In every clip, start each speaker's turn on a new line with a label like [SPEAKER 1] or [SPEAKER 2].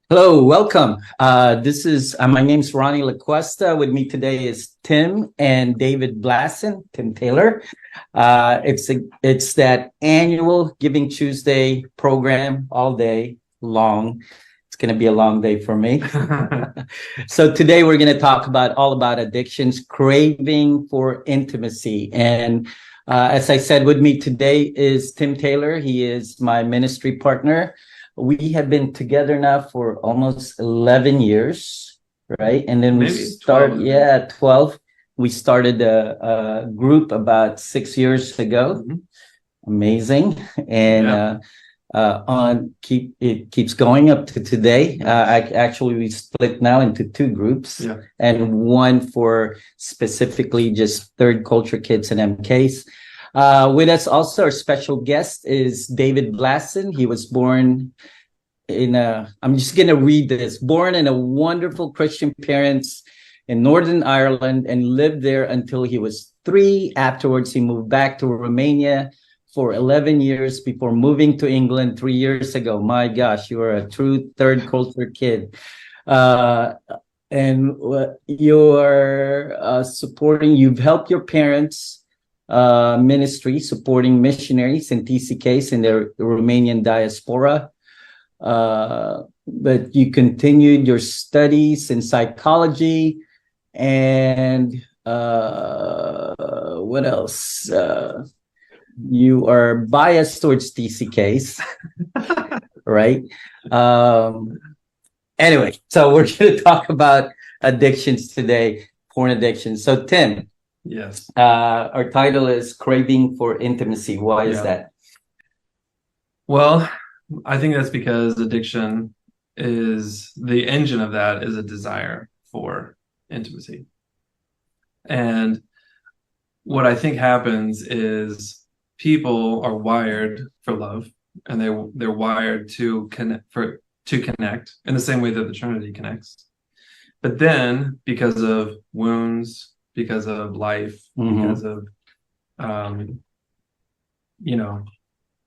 [SPEAKER 1] Hello, welcome. This is my name's Ronnie LaCuesta. With me today is Tim and David Blassen, Tim Taylor. It's that annual Giving Tuesday program all day long. It's going to be a long day for me. So today we're going to talk all about addictions, craving for intimacy. And as I said, with me today is Tim Taylor. He is my ministry partner. We have been together now for almost 11 years, right? And then
[SPEAKER 2] Maybe
[SPEAKER 1] 12. We started a group about 6 years ago.
[SPEAKER 2] Mhm.
[SPEAKER 1] Amazing. And
[SPEAKER 2] Yeah.
[SPEAKER 1] it keeps going up to today. We split now into two groups,
[SPEAKER 2] Yeah.
[SPEAKER 1] and one for specifically just third culture kids and MKs. With us also, our special guest is David Blassen. He was born I'm just going to read this, born in a wonderful Christian parents in Northern Ireland and lived there until he was 3. Afterwards, he moved back to Romania for 11 years before moving to England 3 years ago. My gosh, you are a true third culture kid. And you're you've helped your parents ministry, supporting missionaries and TCKs in the Romanian diaspora. But you continued your studies in psychology and what else? You are biased towards TCKs, right? Anyway, so we're going to talk about addictions today, porn addiction. So, Tim.
[SPEAKER 2] Yes.
[SPEAKER 1] Our title is Craving for Intimacy. Why is that?
[SPEAKER 2] Well, I think that's because addiction is the engine of that is a desire for intimacy. And what I think happens is people are wired for love, and they're wired to connect in the same way that the Trinity connects. But then because of wounds, because of life, because of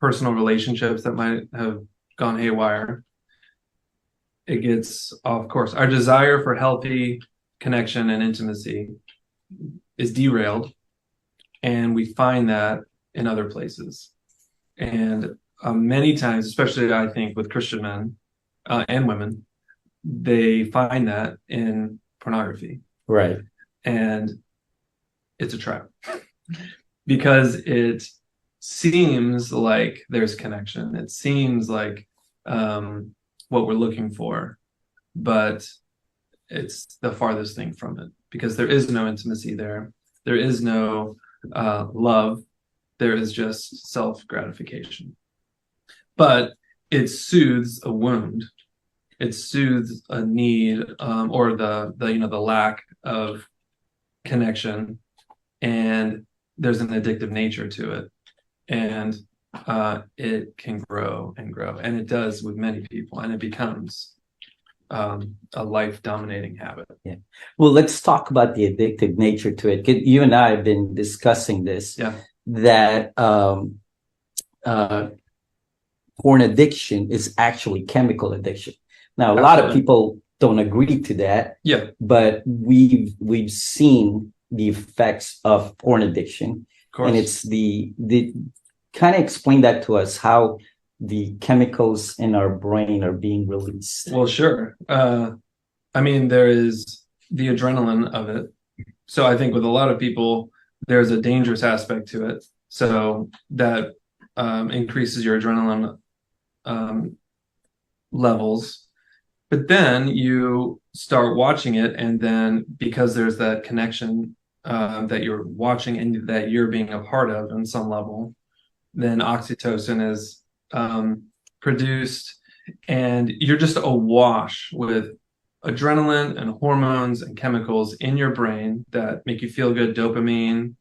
[SPEAKER 2] personal relationships that might have gone haywire, it gets off course. Our desire for healthy connection and intimacy is derailed, and we find that in other places. And many times, especially I think with Christian men and women, they find that in pornography.
[SPEAKER 1] Right.
[SPEAKER 2] And it's a trap because it seems like there's connection. It seems like what we're looking for, but it's the farthest thing from it because there is no intimacy there. There is no love. There is just self-gratification. But it soothes a wound. It soothes a need or the lack of connection, and there's an addictive nature to it, and it can grow and grow, and it does with many people, and it becomes a life-dominating habit.
[SPEAKER 1] Yeah. Well, let's talk about the addictive nature to it. You and I have been discussing this.
[SPEAKER 2] Yeah.
[SPEAKER 1] That porn addiction is actually chemical addiction. Now, a lot of people don't agree to that.
[SPEAKER 2] Yeah.
[SPEAKER 1] But we've seen the effects of porn addiction, and it's the kind of explain that to us, how the chemicals in our brain are being released.
[SPEAKER 2] Well, sure. I mean, there is the adrenaline of it. So I think with a lot of people, there's a dangerous aspect to it. So that increases your adrenaline levels. But then you start watching it, and then because there's that connection that you're watching and that you're being a part of in some level, then oxytocin is produced, and you're just awash with adrenaline and hormones and chemicals in your brain that make you feel good, dopamine.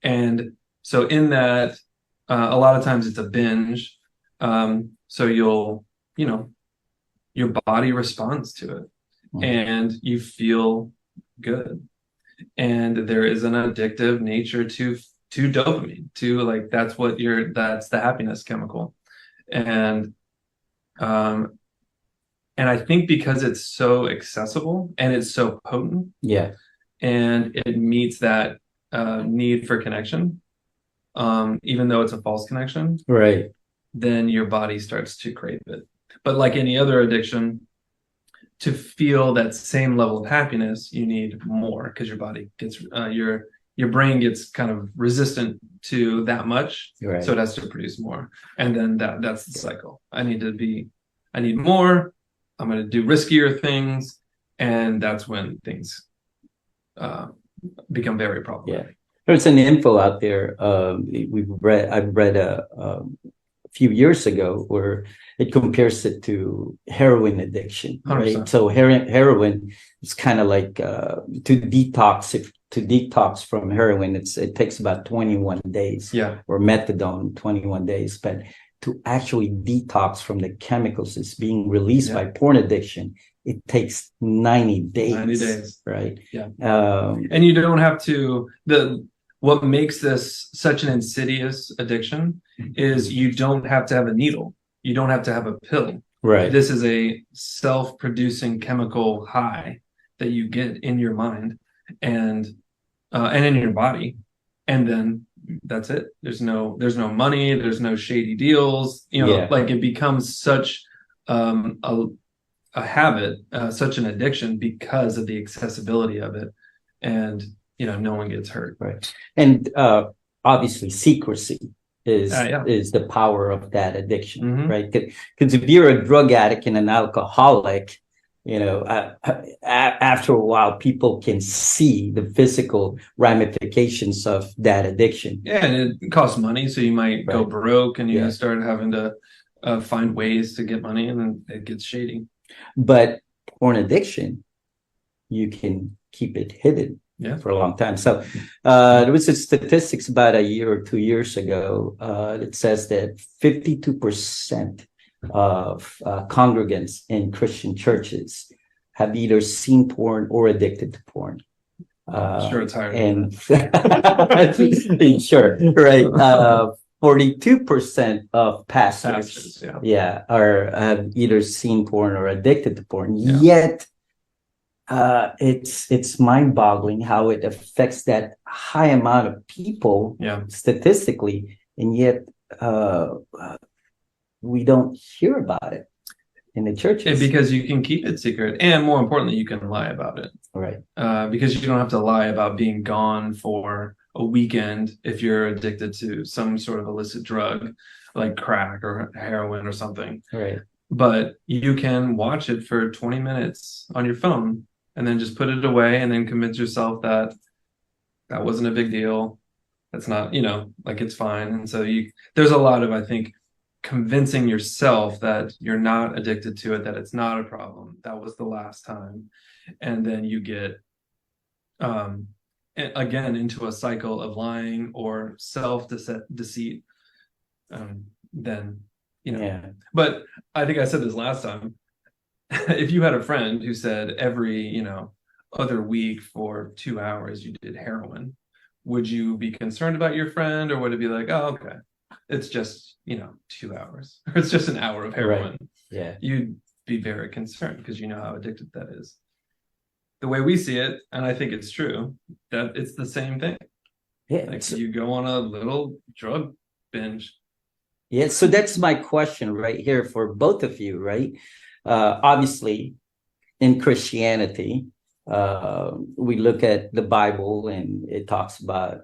[SPEAKER 2] And so in that, a lot of times it's a binge. So your body responds to it, and you feel good. And there is an addictive nature to dopamine, to like, that's the happiness chemical. And And I think because it's so accessible and it's so potent
[SPEAKER 1] Yeah.
[SPEAKER 2] and it meets that need for connection, even though it's a false connection,
[SPEAKER 1] Right.
[SPEAKER 2] then your body starts to crave it. But like any other addiction, to feel that same level of happiness, you need more because your body gets your brain gets kind of resistant to that much,
[SPEAKER 1] Right.
[SPEAKER 2] so it has to produce more, and then that's the cycle. I need more. I'm going to do riskier things, and that's when things uh, become very problematic.
[SPEAKER 1] Yeah. There's an info out there. I've read a few years ago where it compares it to heroin addiction, right?
[SPEAKER 2] 100%.
[SPEAKER 1] So heroin is kind of like to detox from heroin, it takes about 21 days.
[SPEAKER 2] Yeah.
[SPEAKER 1] Or methadone, 21 days. But to actually detox from the chemicals that's being released by porn addiction, it takes 90 days.
[SPEAKER 2] 90 days.
[SPEAKER 1] Right.
[SPEAKER 2] Yeah. And you don't have to what makes this such an insidious addiction is you don't have to have a needle. You don't have to have a pill.
[SPEAKER 1] Right.
[SPEAKER 2] This is a self-producing chemical high that you get in your mind and in your body. And then that's it. There's no money, there's no shady deals. Like it becomes such a habit, such an addiction because of the accessibility of it. And no one gets hurt.
[SPEAKER 1] Right. And obviously secrecy is the power of that addiction, right? Because if you're a drug addict and an alcoholic, after a while, people can see the physical ramifications of that addiction.
[SPEAKER 2] Yeah, and it costs money, so you might go broke, and you start having to find ways to get money, and then it gets shady.
[SPEAKER 1] But porn addiction, you can keep it hidden for a long time. So there was a statistics about a year or 2 years ago that says that 52% of congregants in Christian churches have either seen porn or addicted to porn.
[SPEAKER 2] Sure, it's higher.
[SPEAKER 1] And sure, right. 42% of pastors have either seen porn or addicted to porn. Yet it's mind-boggling how it affects that high amount of people statistically, and yet we don't hear about it in the churches.
[SPEAKER 2] Because you can keep it secret, and more importantly, you can lie about it.
[SPEAKER 1] Right.
[SPEAKER 2] Because you don't have to lie about being gone for a weekend if you're addicted to some sort of illicit drug like crack or heroin or something.
[SPEAKER 1] Right.
[SPEAKER 2] But you can watch it for 20 minutes on your phone and then just put it away and then convince yourself that wasn't a big deal. That's not, like it's fine. And so there's a lot of, I think, convincing yourself that you're not addicted to it, that it's not a problem. That was the last time. And then you get, again, into a cycle of lying or self-deceit. But I think I said this last time. If you had a friend who said every, other week for 2 hours you did heroin, would you be concerned about your friend, or would it be like, oh, okay, it's just, 2 hours, or it's just an hour of heroin?
[SPEAKER 1] Right. Yeah.
[SPEAKER 2] You'd be very concerned because you know how addicted that is. The way we see it, and I think it's true, that it's the same thing.
[SPEAKER 1] Yeah.
[SPEAKER 2] Like you go on a little drug binge.
[SPEAKER 1] Yeah. So that's my question right here for both of you, right? Obviously, in Christianity, we look at the Bible and it talks about,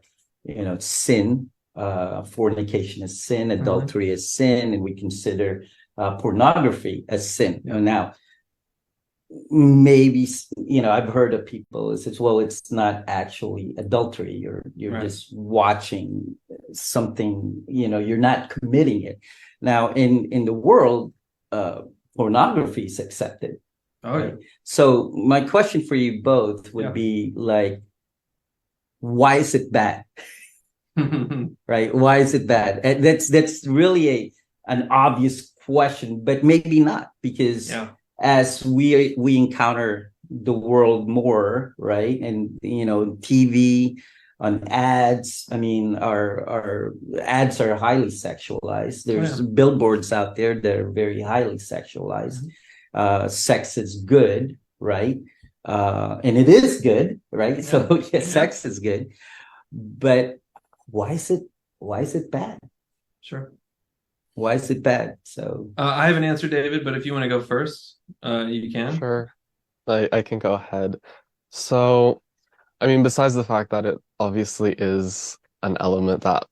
[SPEAKER 1] sin, fornication is sin, adultery is sin, and we consider pornography as sin. Now, maybe, I've heard of people who says, well, it's not actually adultery. You're just watching something, you're not committing it. Now, in the world, pornography is accepted. Right? So my question for you both would be like, why is it bad? Right? Why is it bad? And that's really an obvious question, but maybe not, because as we encounter the world more, right? And TV, on ads, I mean, our ads are highly sexualized. There's billboards out there that are very highly sexualized. sex is good, right? And it is good, right?
[SPEAKER 2] Yeah.
[SPEAKER 1] So yeah,
[SPEAKER 2] Yeah.
[SPEAKER 1] sex is good, but why is it bad?
[SPEAKER 2] Sure.
[SPEAKER 1] Why is it bad? So
[SPEAKER 2] I have an answer, David, but if you want to go first, you can.
[SPEAKER 3] Sure, I can go ahead. So, I mean, besides the fact that it obviously is an element that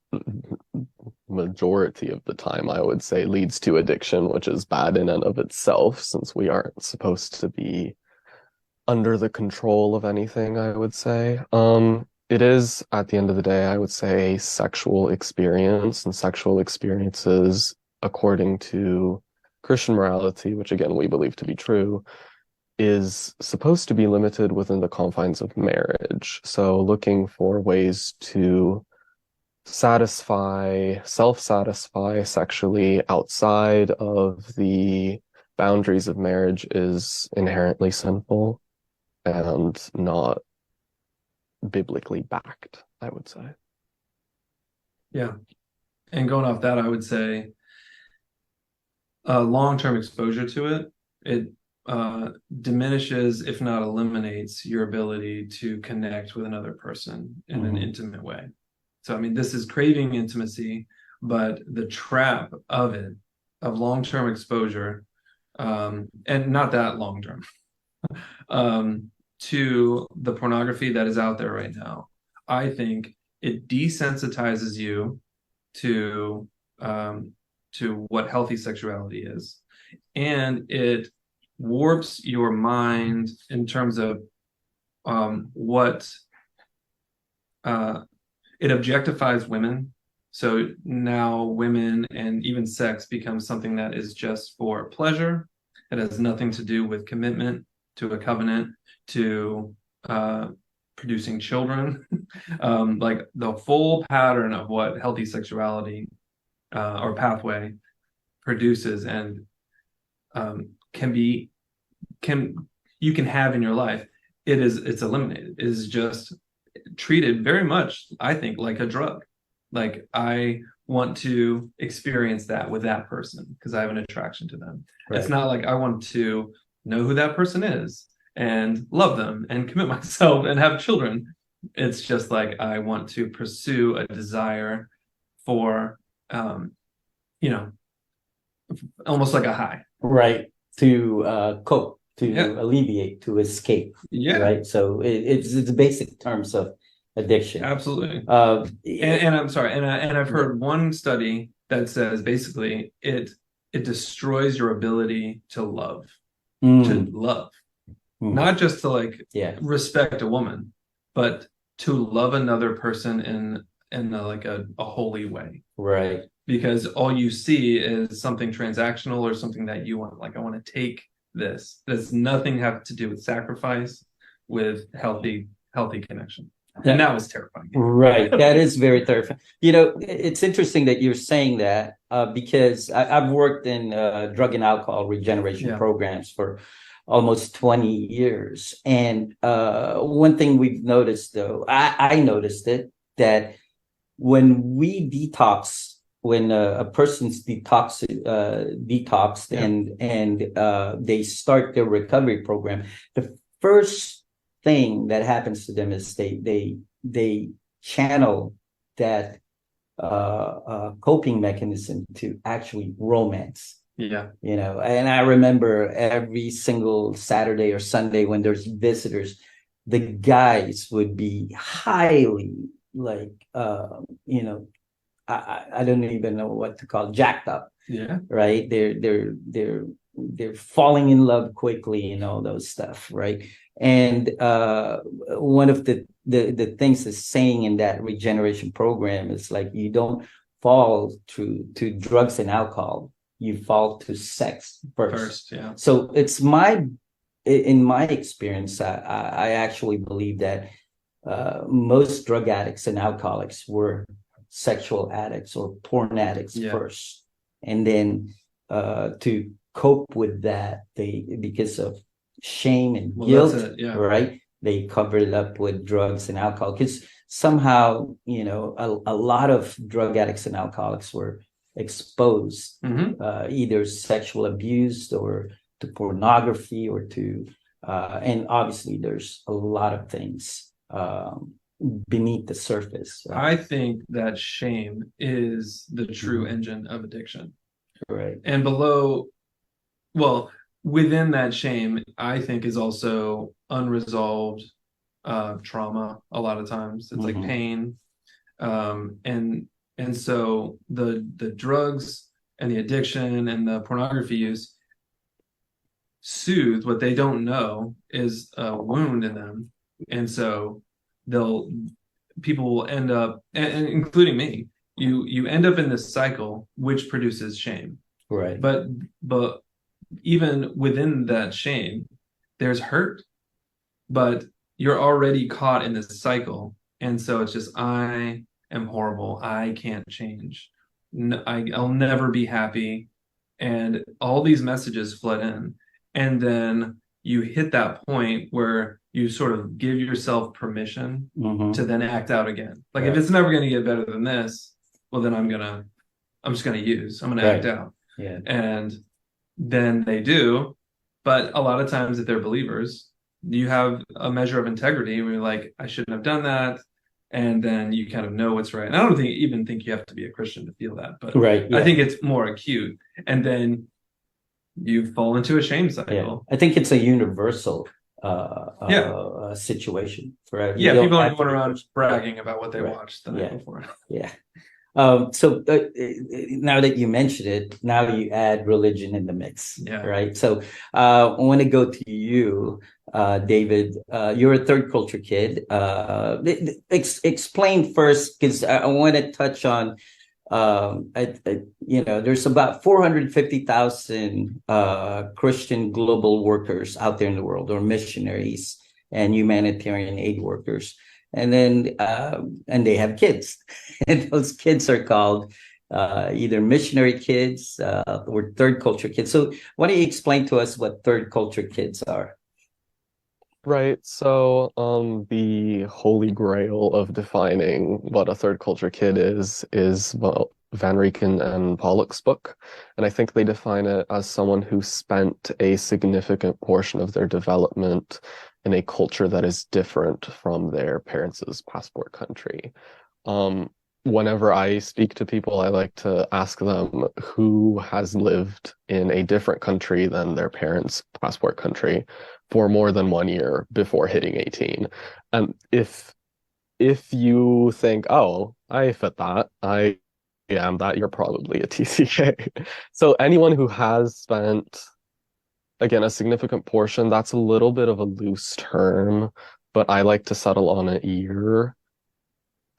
[SPEAKER 3] majority of the time, I would say, leads to addiction, which is bad in and of itself, since we aren't supposed to be under the control of anything, I would say. It is, at the end of the day, I would say, a sexual experience, and sexual experiences, according to Christian morality, which again we believe to be true, is supposed to be limited within the confines of marriage. So looking for ways to self-satisfy sexually outside of the boundaries of marriage is inherently sinful and not biblically backed, I would say.
[SPEAKER 2] Yeah. And going off that, I would say long-term exposure to it diminishes, if not eliminates, your ability to connect with another person in an intimate way. So, I mean, this is craving intimacy, but the trap of long-term exposure, and not that long-term, to the pornography that is out there right now, I think it desensitizes you to what healthy sexuality is, and it warps your mind in terms of what it objectifies women. So now women and even sex becomes something that is just for pleasure. It has nothing to do with commitment to a covenant, to producing children. Like the full pattern of what healthy sexuality or pathway produces and you can have in your life, it's eliminated. It is just treated very much, I think, like a drug. Like, I want to experience that with that person because I have an attraction to them. Right. It's not like I want to know who that person is and love them and commit myself and have children. It's just like I want to pursue a desire for, almost like a high.
[SPEAKER 1] Right. To cope, to alleviate, to escape.
[SPEAKER 2] Yeah.
[SPEAKER 1] Right. So it's basic terms of addiction.
[SPEAKER 2] Absolutely. And I'm sorry, and I've heard one study that says basically it destroys your ability to love, not just to respect a woman, but to love another person in a holy way.
[SPEAKER 1] Right. Because
[SPEAKER 2] all you see is something transactional or something that you want. Like, I want to take this. There's nothing have to do with sacrifice, with healthy connection. And that was terrifying.
[SPEAKER 1] Right. That is very terrifying. It's interesting that you're saying that because I've worked in drug and alcohol regeneration programs for almost 20 years. And one thing we've noticed, though, I noticed it, that when we detox, when a person's detoxed and they start their recovery program, the first thing that happens to them is they channel that coping mechanism to actually romance.
[SPEAKER 2] Yeah.
[SPEAKER 1] And I remember every single Saturday or Sunday when there's visitors, the guys would be highly I don't even know what to call it, jacked up.
[SPEAKER 2] Yeah.
[SPEAKER 1] Right. They're falling in love quickly and all those stuff. Right. And one of the things that's saying in that regeneration program is like, you don't fall to drugs and alcohol, you fall to sex first.
[SPEAKER 2] Yeah.
[SPEAKER 1] So it's in my experience, I actually believe that most drug addicts and alcoholics were sexual addicts or porn addicts first, and then to cope with that, because of shame and guilt, right, they covered it up with drugs and alcohol, because somehow a lot of drug addicts and alcoholics were exposed, either sexual abuse or to pornography or to and obviously there's a lot of things beneath the surface.
[SPEAKER 2] I think that shame is the true engine of addiction.
[SPEAKER 1] Right.
[SPEAKER 2] And well, within that shame, I think is also unresolved trauma a lot of times. It's like pain. And so the drugs and the addiction and the pornography use soothe what they don't know is a wound in them. And so people will end up, and including me, you end up in this cycle which produces shame.
[SPEAKER 1] Right.
[SPEAKER 2] But even within that shame, there's hurt, but you're already caught in this cycle. And so it's just, I am horrible. I can't change. I'll never be happy. And all these messages flood in. And then you hit that point where you sort of give yourself permission to then act out again. Like if it's never going to get better than this, well, then I'm just going to act out.
[SPEAKER 1] Yeah.
[SPEAKER 2] And then they do. But a lot of times if they're believers, you have a measure of integrity where you're like, I shouldn't have done that. And then you kind of know what's right. And I don't even think you have to be a Christian to feel that, but I think it's more acute. And then you fall into a shame cycle.
[SPEAKER 1] Yeah. I think it's a universal situation. Right?
[SPEAKER 2] Yeah, people don't go around bragging about what they watched the night before.
[SPEAKER 1] Yeah. So now that you mentioned it, now you add religion in the mix, right? So I want to go to you, David. You're a third culture kid. Explain first, because I want to touch on, there's about 450,000 Christian global workers out there in the world, or missionaries and humanitarian aid workers. And then, and they have kids, and those kids are called either missionary kids or third culture kids. So why don't you explain to us what third culture kids are?
[SPEAKER 3] Right. So the holy grail of defining what a third culture kid is well, Van Rieken and Pollock's book. And I think they define it as someone who spent a significant portion of their development in a culture that is different from their parents' passport country. Whenever I speak to people, I like to ask them who has lived in a different country than their parents' passport country for more than 1 year before hitting 18. And if you think, oh, I fit that, I am that, you're probably a TCK. So anyone who has spent, again, a significant portion, that's a little bit of a loose term, but I like to settle on a year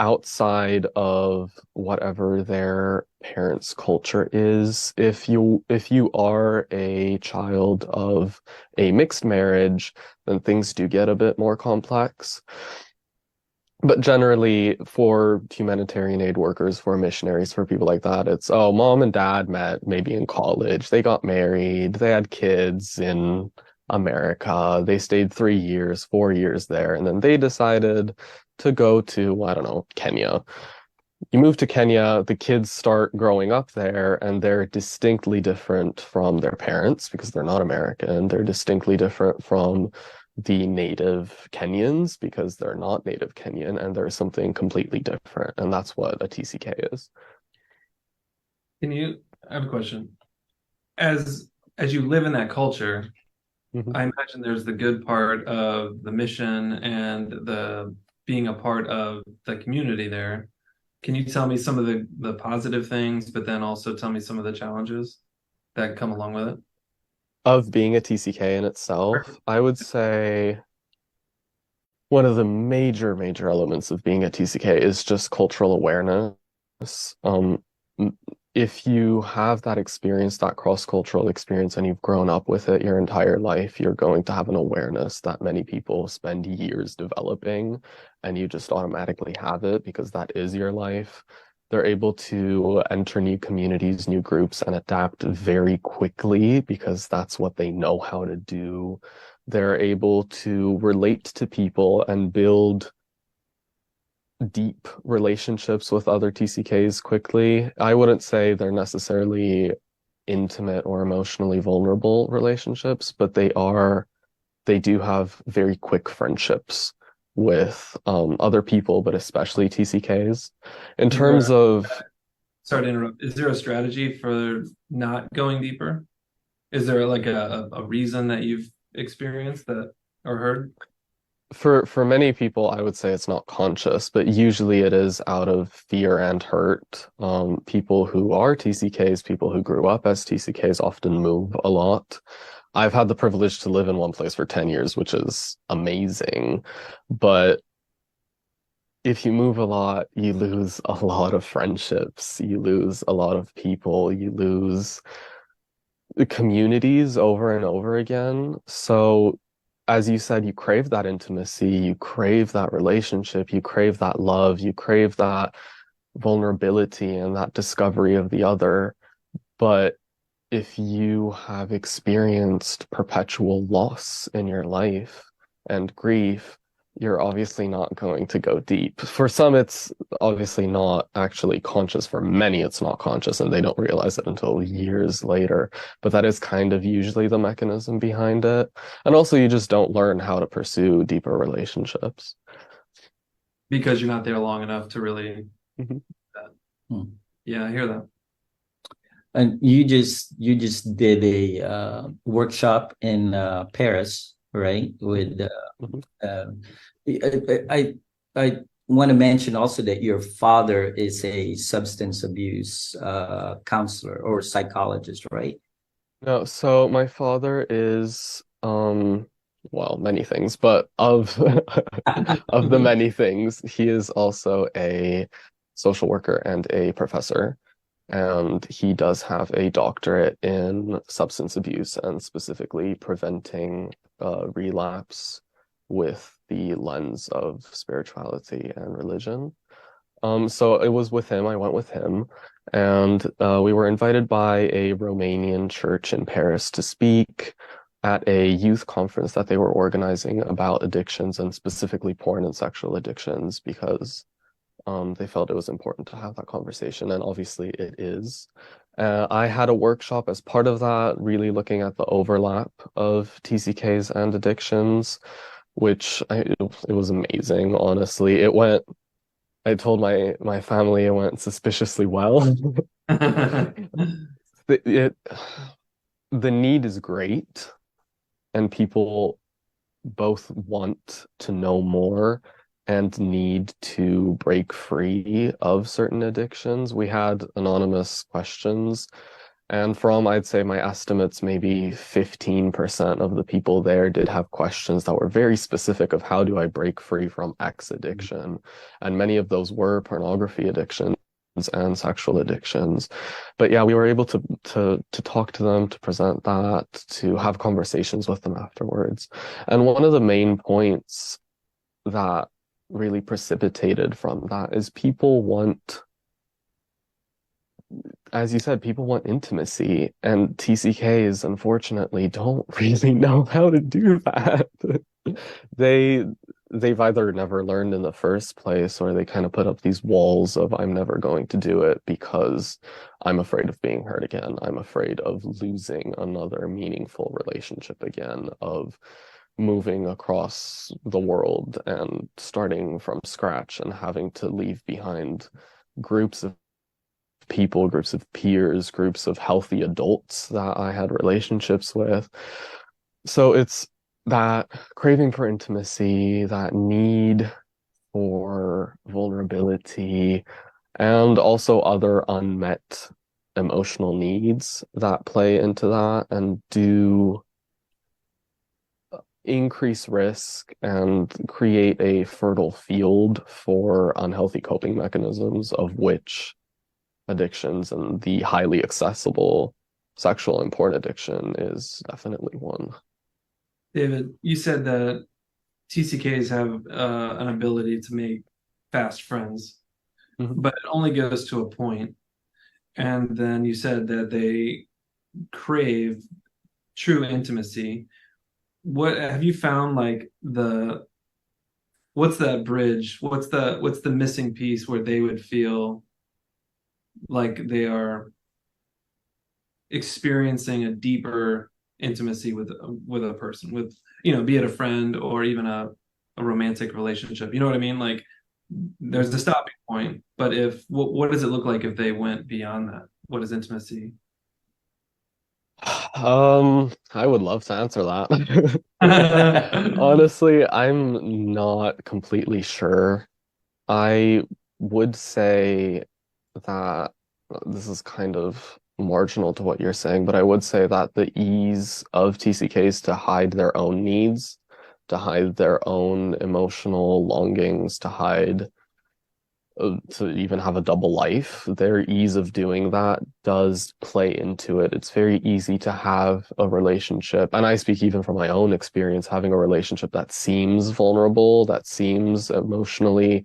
[SPEAKER 3] outside of whatever their parents' culture is. If you are a child of a mixed marriage, then things do get a bit more complex. But generally, for humanitarian aid workers, for missionaries, for people like that, it's, oh, mom and dad met maybe in college, they got married, they had kids in America, they stayed 3 years, 4 years there, and then they decided to go to, I don't know, Kenya. You move to Kenya, the kids start growing up there, and they're distinctly different from their parents because they're not American. They're distinctly different from the native Kenyans because they're not native Kenyan, and there's something completely different. And that's what a TCK is.
[SPEAKER 2] I have a question. As you live in that culture, I imagine there's the good part of the mission and the being a part of the community there. Can you tell me some of the positive things, but then also tell me some of the challenges that come along with it?
[SPEAKER 3] Of being a TCK in itself, I would say one of the major elements of being a TCK is just cultural awareness. If you have that experience, that cross-cultural experience, and you've grown up with it your entire life, you're going to have an awareness that many people spend years developing, and you just automatically have it because that is your life. They're able to enter new communities, new groups, and adapt very quickly because that's what they know how to do. They're able to relate to people and build deep relationships with other TCKs quickly. I wouldn't say they're necessarily intimate or emotionally vulnerable relationships, but they do have very quick friendships with other people, but especially TCKs. In
[SPEAKER 2] Is there
[SPEAKER 3] terms of,
[SPEAKER 2] sorry to interrupt. Is there a strategy for not going deeper? Is there like a reason that you've experienced that or heard?
[SPEAKER 3] for many people, I would say it's not conscious, but usually it is out of fear and hurt. People who are TCKs, people who grew up as TCKs often move a lot. I've had the privilege to live in one place for 10 years, which is amazing. But if you move a lot, you lose a lot of friendships, you lose a lot of people, you lose the communities over and over again. So, as you said, you crave that intimacy, you crave that relationship, you crave that love, you crave that vulnerability and that discovery of the other. But if you have experienced perpetual loss in your life and grief, you're obviously not going to go deep. For some, it's obviously not actually conscious. For many, it's not conscious and they don't realize it until years later. But that is kind of usually the mechanism behind it. And also, you just don't learn how to pursue deeper relationships.
[SPEAKER 2] Because you're not there long enough to really.
[SPEAKER 3] Mhm.
[SPEAKER 1] Hmm.
[SPEAKER 2] Yeah, I hear that.
[SPEAKER 1] And you just did a workshop in Paris, right? With
[SPEAKER 3] Mhm.
[SPEAKER 1] I want to mention also that your father is a substance abuse counselor or psychologist, right?
[SPEAKER 3] No, so my father is well, many things, but of of the many things, he is also a social worker and a professor. And he does have a doctorate in substance abuse and specifically preventing relapse with the lens of spirituality and religion. So it was with him, I went with him, and we were invited by a Romanian church in Paris to speak at a youth conference that they were organizing about addictions and specifically porn and sexual addictions because they felt it was important to have that conversation, and obviously it is. I had a workshop as part of that, really looking at the overlap of TCKs and addictions, it was amazing, honestly. I told my family it went suspiciously well. It, it, the need is great, and people both want to know more and need to break free of certain addictions. We had anonymous questions, and from I'd say my estimates, maybe 15% of the people there did have questions that were very specific of how do I break free from X addiction? And many of those were pornography addictions and sexual addictions. But yeah, we were able to talk to them, to present that, to have conversations with them afterwards. And one of the main points that really precipitated from that is people want, as you said, people want intimacy, and TCKs unfortunately don't really know how to do that. They they've either never learned in the first place or they kind of put up these walls of I'm never going to do it because I'm afraid of being hurt again. I'm afraid of losing another meaningful relationship again, of moving across the world and starting from scratch and having to leave behind groups of people, groups of peers, groups of healthy adults that I had relationships with. So it's that craving for intimacy, that need for vulnerability, and also other unmet emotional needs that play into that and do increase risk and create a fertile field for unhealthy coping mechanisms, of which addictions and the highly accessible sexual and porn addiction is definitely one.
[SPEAKER 2] David, you said that TCKs have an ability to make fast friends,
[SPEAKER 3] Mhm.
[SPEAKER 2] but it only goes to a point. And then you said that they crave true intimacy. What have you found like what's that bridge? What's the missing piece where they would feel like they are experiencing a deeper intimacy with a person, with, be it a friend or even a romantic relationship. You know what I mean? Like there's the stopping point, but if what does it look like if they went beyond that? What is intimacy?
[SPEAKER 3] I would love to answer that. Honestly, I'm not completely sure. I would say that this is kind of marginal to what you're saying, but I would say that the ease of TCKs to hide their own needs, to hide their own emotional longings, to even have a double life, their ease of doing that does play into it. It's very easy to have a relationship, and I speak even from my own experience, having a relationship that seems vulnerable, that seems emotionally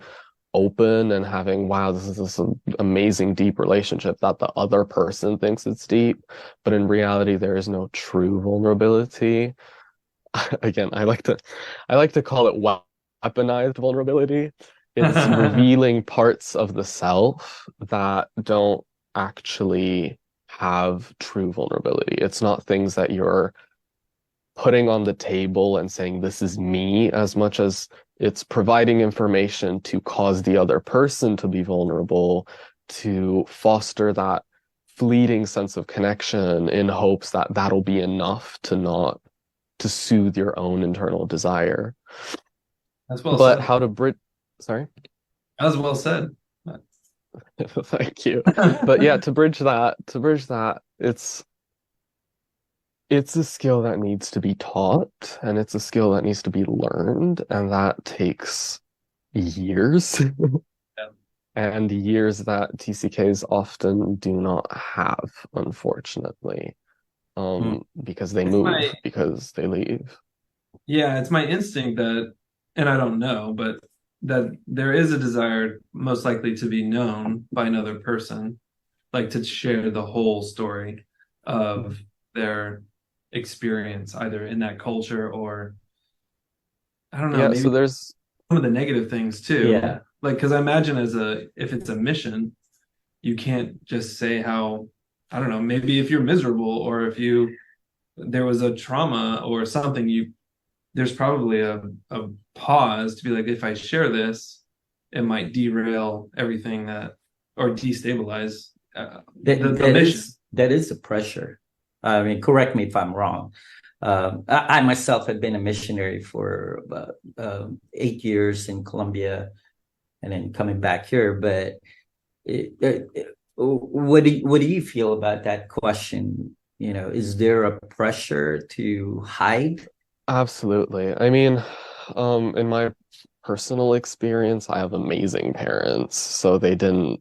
[SPEAKER 3] open, and having, wow, this is this amazing deep relationship that the other person thinks it's deep, but in reality there is no true vulnerability. Again, I like to call it weaponized vulnerability. It's revealing parts of the self that don't actually have true vulnerability. It's not things that you're putting on the table and saying, this is me, as much as it's providing information to cause the other person to be vulnerable, to foster that fleeting sense of connection in hopes that that'll be enough to soothe your own internal desire.
[SPEAKER 2] That's well
[SPEAKER 3] But
[SPEAKER 2] said.
[SPEAKER 3] how to bridge, sorry?
[SPEAKER 2] That was well said.
[SPEAKER 3] Thank you. But yeah, to bridge that, it's a skill that needs to be taught, and it's a skill that needs to be learned, and that takes years.
[SPEAKER 2] Yeah.
[SPEAKER 3] And years that TCKs often do not have, unfortunately. Because they
[SPEAKER 2] It's
[SPEAKER 3] move, because they leave.
[SPEAKER 2] Yeah, it's my instinct that, and I don't know, but that there is a desire most likely to be known by another person, like to share the whole story of their experience, either in that culture or I don't know,
[SPEAKER 3] Yeah, so
[SPEAKER 2] maybe
[SPEAKER 3] there's
[SPEAKER 2] some of the negative things too.
[SPEAKER 1] Yeah.
[SPEAKER 2] Like, because I imagine if it's a mission, you can't just say how, I don't know, maybe if you're miserable or if there was a trauma or something, there's probably a pause to be like, if I share this, it might derail everything or destabilize the mission.
[SPEAKER 1] That is a pressure. I mean, correct me if I'm wrong. I myself had been a missionary for about 8 years in Colombia, and then coming back here. But what do you feel about that question? Is there a pressure to hide?
[SPEAKER 3] absolutely. I mean, in my personal experience, I have amazing parents, so they didn't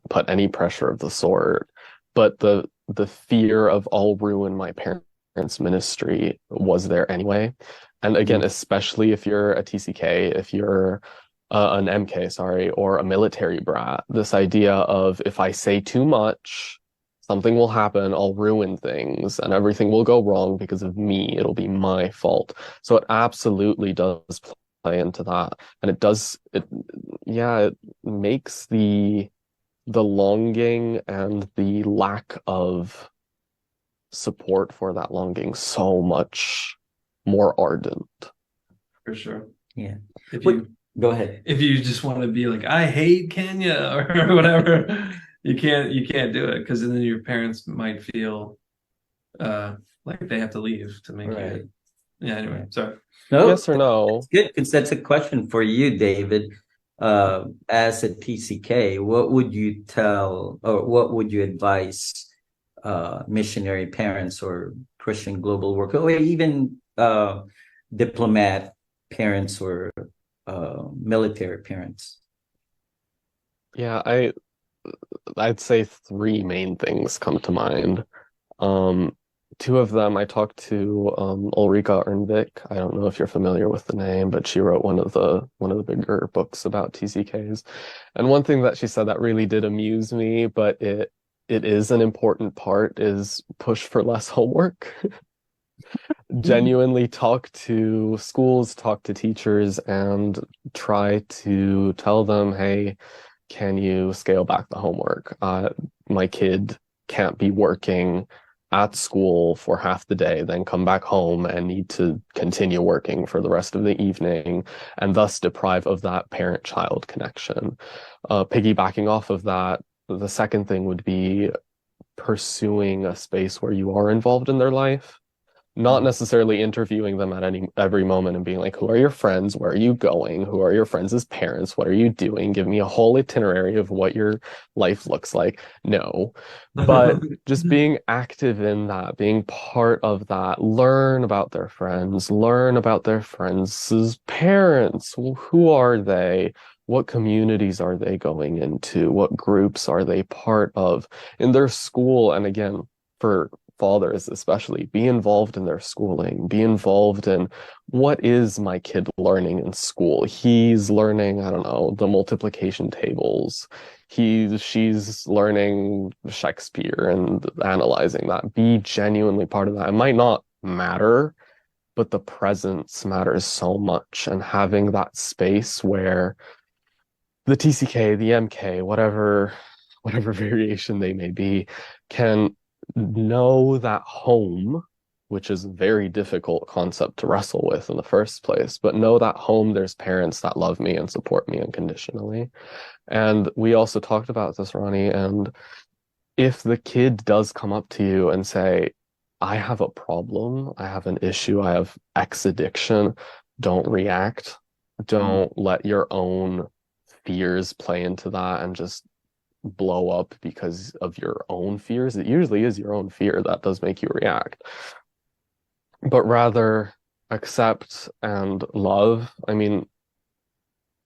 [SPEAKER 3] put any pressure of the sort. But the fear of I'll ruin my parents' ministry was there anyway. And again, especially if you're a TCK, if you're an MK, sorry, or a military brat, this idea of if I say too much, something will happen, I'll ruin things, and everything will go wrong because of me. It'll be my fault. So it absolutely does play into that. And it makes the longing and the lack of support for that longing so much more ardent.
[SPEAKER 2] For sure.
[SPEAKER 1] Yeah.
[SPEAKER 2] If
[SPEAKER 1] What,
[SPEAKER 2] you
[SPEAKER 1] go ahead.
[SPEAKER 2] if you just want to be like, I hate Kenya or whatever, you can't do it because then your parents might feel like they have to leave to make
[SPEAKER 1] Right.
[SPEAKER 2] you. Yeah. Anyway, sorry.
[SPEAKER 1] No,
[SPEAKER 3] Yes or no?
[SPEAKER 1] that's good, because that's a question for you, David. As a TCK, what would you tell or what would you advise missionary parents or Christian global worker or even diplomat parents or military parents?
[SPEAKER 3] Yeah, I'd say three main things come to mind. Um, Two of them, I talked to Ulrika Ernvik. I don't know if you're familiar with the name, but she wrote one of the bigger books about TCKs. And one thing that she said that really did amuse me, but it is an important part, is push for less homework. Genuinely talk to schools, talk to teachers, and try to tell them, hey, can you scale back the homework? My kid can't be working at school for half the day, then come back home and need to continue working for the rest of the evening, and thus deprive of that parent-child connection. Piggybacking off of that, the second thing would be pursuing a space where you are involved in their life, not necessarily interviewing them at every moment and being like, who are your friends? Where are you going? Who are your friends' parents? What are you doing? Give me a whole itinerary of what your life looks like. No, but just being active in that, being part of that, learn about their friends, learn about their friends' parents. Who are they? What communities are they going into? What groups are they part of in their school? And again, for fathers especially, be involved in their schooling, be involved in what is my kid learning in school. He's learning, I don't know, the multiplication tables. She's learning Shakespeare and analyzing that. Be genuinely part of that. It might not matter, but the presence matters so much. And having that space where the TCK, the MK, whatever variation they may be, can know that home, which is a very difficult concept to wrestle with in the first place, but know that home, there's parents that love me and support me unconditionally. And we also talked about this, Ronnie, and if the kid does come up to you and say, I have a problem, I have an issue, I have X addiction, don't react. Don't let your own fears play into that and just blow up because of your own fears. It usually is your own fear that does make you react. But rather accept and love. I mean,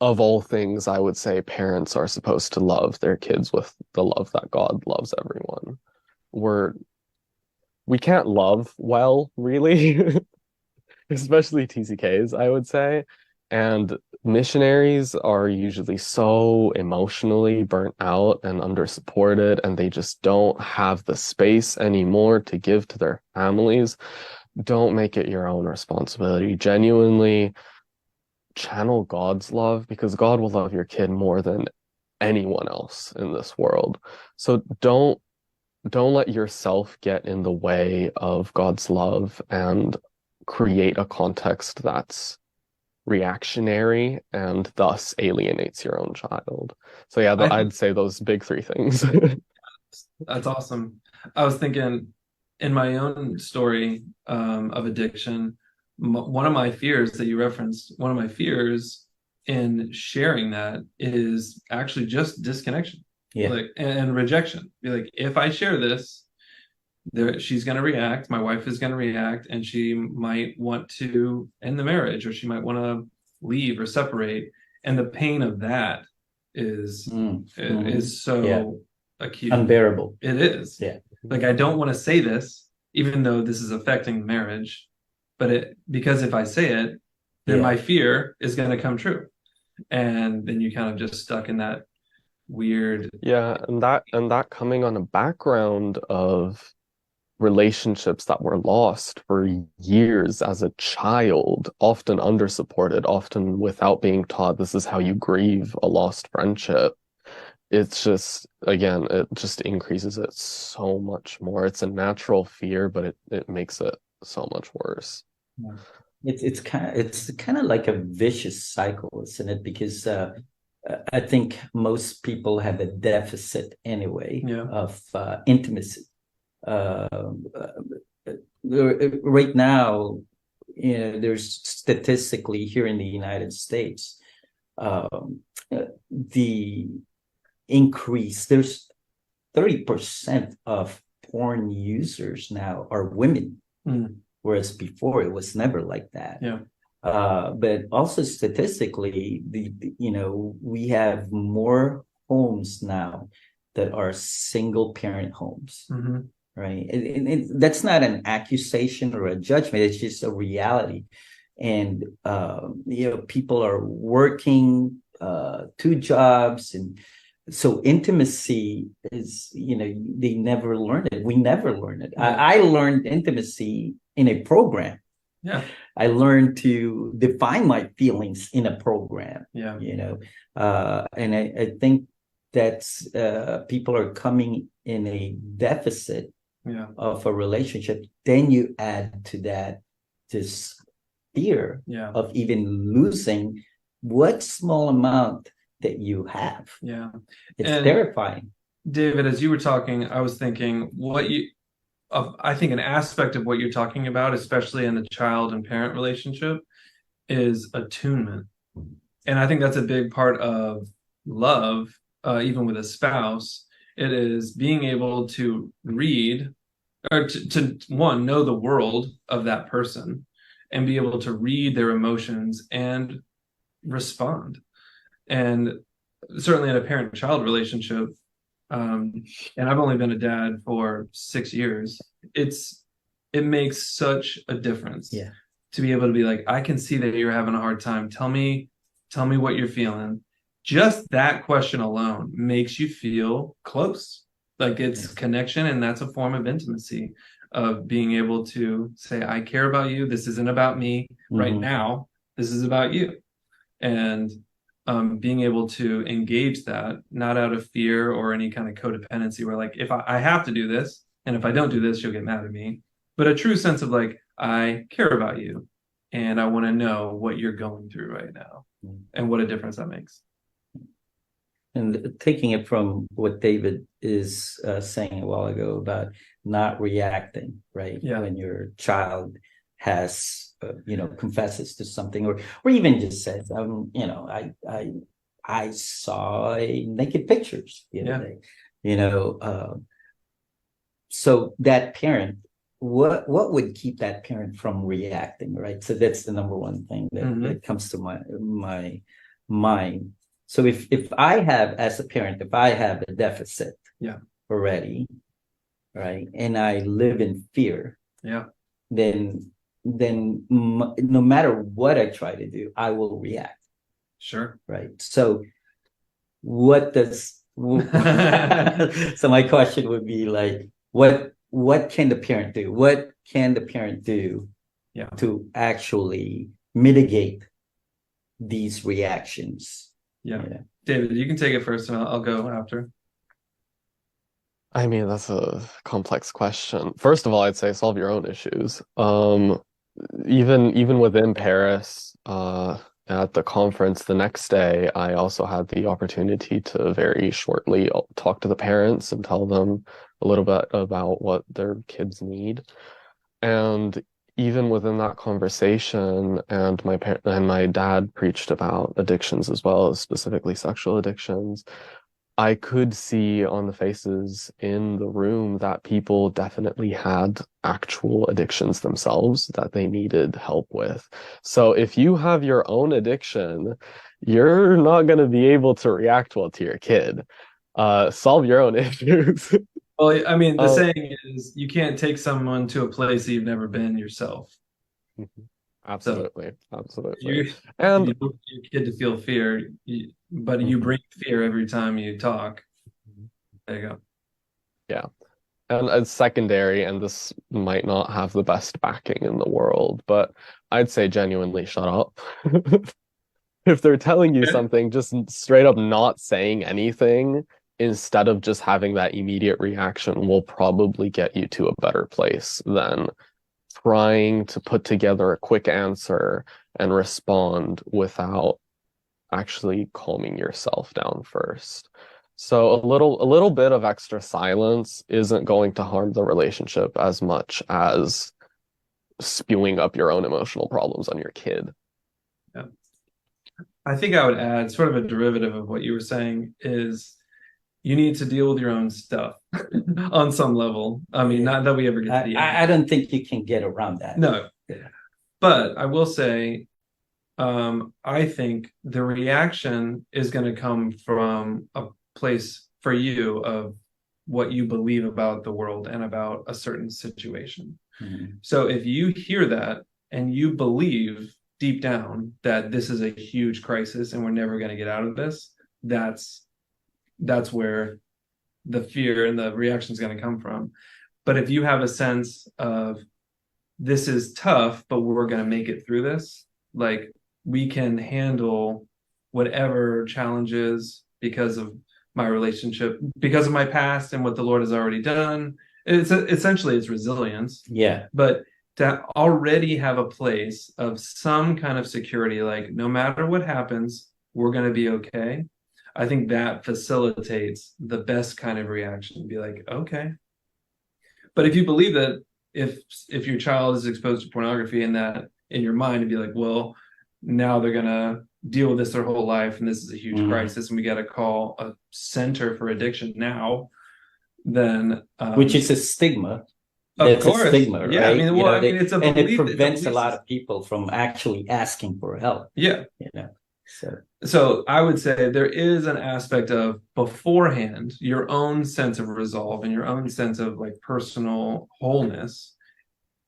[SPEAKER 3] of all things, I would say parents are supposed to love their kids with the love that God loves everyone. We can't love well, really, especially TCKs, I would say. And missionaries are usually so emotionally burnt out and under-supported, and they just don't have the space anymore to give to their families. Don't make it your own responsibility. Genuinely channel God's love, because God will love your kid more than anyone else in this world. So don't let yourself get in the way of God's love and create a context that's reactionary and thus alienates your own child. So yeah, I'd say those big three things.
[SPEAKER 2] That's awesome. I was thinking in my own story of addiction, one of my fears that you referenced, one of my fears in sharing that is actually just disconnection, like and rejection. Be like, if I share this, she's going to react, my wife is going to react, and she might want to end the marriage, or she might want to leave or separate, and the pain of that is so acute,
[SPEAKER 1] unbearable.
[SPEAKER 2] It is. Like, I don't want to say this, even though this is affecting the marriage, but because if I say it, then my fear is going to come true, and then you kind of just stuck in that weird
[SPEAKER 3] and that coming on a background of relationships that were lost for years as a child, often under-supported, often without being taught this is how you grieve a lost friendship. It's just, again, it just increases it so much more. It's a natural fear, but it makes it so much worse.
[SPEAKER 1] It's kind of like a vicious cycle, isn't it? Because I think most people have a deficit anyway of intimacy. Right now, there's statistically here in the United States, the increase, there's 30% of porn users now are women, whereas before it was never like that. But also statistically, we have more homes now that are single parent homes. Right. And that's not an accusation or a judgment. It's just a reality. And, people are working 2 jobs. And so intimacy is, they never learn it. We never learn it. I learned intimacy in a program. I learned to define my feelings in a program. And I think that's people are coming in a deficit
[SPEAKER 2] Yeah.
[SPEAKER 1] of a relationship, then you add to that this fear
[SPEAKER 2] Yeah.
[SPEAKER 1] of even losing what small amount that you have.
[SPEAKER 2] Yeah.
[SPEAKER 1] It's
[SPEAKER 2] And
[SPEAKER 1] terrifying.
[SPEAKER 2] David, as you were talking, I was thinking I think an aspect of what you're talking about, especially in the child and parent relationship, is attunement. And I think that's a big part of love, even with a spouse. It is being able to read or to one, know the world of that person and be able to read their emotions and respond. And certainly in a parent-child relationship, and I've only been a dad for 6 years, it makes such a difference
[SPEAKER 1] Yeah.
[SPEAKER 2] to be able to be like, I can see that you're having a hard time. Tell me what you're feeling. Just that question alone makes you feel close. Like it's connection, and that's a form of intimacy, of being able to say, I care about you. This isn't about me right now. This is about you. And being able to engage that, not out of fear or any kind of codependency where like, if I have to do this, and if I don't do this, you'll get mad at me. But a true sense of like, I care about you and I want to know what you're going through right now and what a difference that makes.
[SPEAKER 1] And taking it from what David is saying a while ago about not reacting, right?
[SPEAKER 2] Yeah.
[SPEAKER 1] When your child has, confesses to something, or even just says, I saw a naked pictures the other day, so that parent, what would keep that parent from reacting, right? So that's the number one thing that comes to my mind. So if I have, as a parent, if I have a deficit already, right, and I live in fear, then no matter what I try to do, I will react.
[SPEAKER 2] Sure.
[SPEAKER 1] Right. So what does so my question would be like, what can the parent do? What can the parent do to actually mitigate these reactions?
[SPEAKER 2] Yeah. David, you can take it first and I'll go after.
[SPEAKER 3] I mean, that's a complex question. First of all, I'd say solve your own issues. Even within Paris, at the conference the next day, I also had the opportunity to very shortly talk to the parents and tell them a little bit about what their kids need. And even within that conversation, and my dad preached about addictions as well, as specifically sexual addictions. I could see on the faces in the room that people definitely had actual addictions themselves that they needed help with. So if you have your own addiction, you're not going to be able to react well to your kid. Solve your own issues.
[SPEAKER 2] Well, I mean, the saying is you can't take someone to a place that you've never been yourself.
[SPEAKER 3] Absolutely. Absolutely.
[SPEAKER 2] You want your kid to feel fear, but you bring fear every time you talk. There you go.
[SPEAKER 3] Yeah. And as secondary, and this might not have the best backing in the world, but I'd say genuinely shut up. If they're telling you something, just straight up not saying anything instead of just having that immediate reaction will probably get you to a better place than trying to put together a quick answer and respond without actually calming yourself down first. So a little bit of extra silence isn't going to harm the relationship as much as spewing up your own emotional problems on your kid.
[SPEAKER 2] Yeah. I think I would add sort of a derivative of what you were saying is you need to deal with your own stuff on some level. I mean, not that we ever get to the end.
[SPEAKER 1] I don't think you can get around that.
[SPEAKER 2] No. But I will say, I think the reaction is going to come from a place for you of what you believe about the world and about a certain situation. So if you hear that and you believe deep down that this is a huge crisis and we're never going to get out of this, that's where the fear and the reaction is going to come from. But if you have a sense of this is tough, but we're going to make it through this, like we can handle whatever challenges because of my relationship, because of my past and what the Lord has already done, Essentially it's resilience,
[SPEAKER 1] Yeah.
[SPEAKER 2] but to already have a place of some kind of security, like no matter what happens, we're going to be okay. I think that facilitates the best kind of reaction. Be like, okay. But if you believe that if your child is exposed to pornography and that in your mind, to be like, well, now they're gonna deal with this their whole life, and this is a huge crisis, and we got to call a center for addiction now, then
[SPEAKER 1] which is a stigma.
[SPEAKER 2] of
[SPEAKER 1] That's a
[SPEAKER 2] course,
[SPEAKER 1] stigma,
[SPEAKER 2] yeah. I
[SPEAKER 1] right?
[SPEAKER 2] mean,
[SPEAKER 1] You
[SPEAKER 2] well,
[SPEAKER 1] know,
[SPEAKER 2] I mean, it's a
[SPEAKER 1] and it
[SPEAKER 2] belief,
[SPEAKER 1] prevents
[SPEAKER 2] it's
[SPEAKER 1] a
[SPEAKER 2] a
[SPEAKER 1] lot
[SPEAKER 2] belief
[SPEAKER 1] of people from actually asking for help.
[SPEAKER 2] Yeah.
[SPEAKER 1] You know, so
[SPEAKER 2] So I would say there is an aspect of beforehand, your own sense of resolve and your own sense of like personal wholeness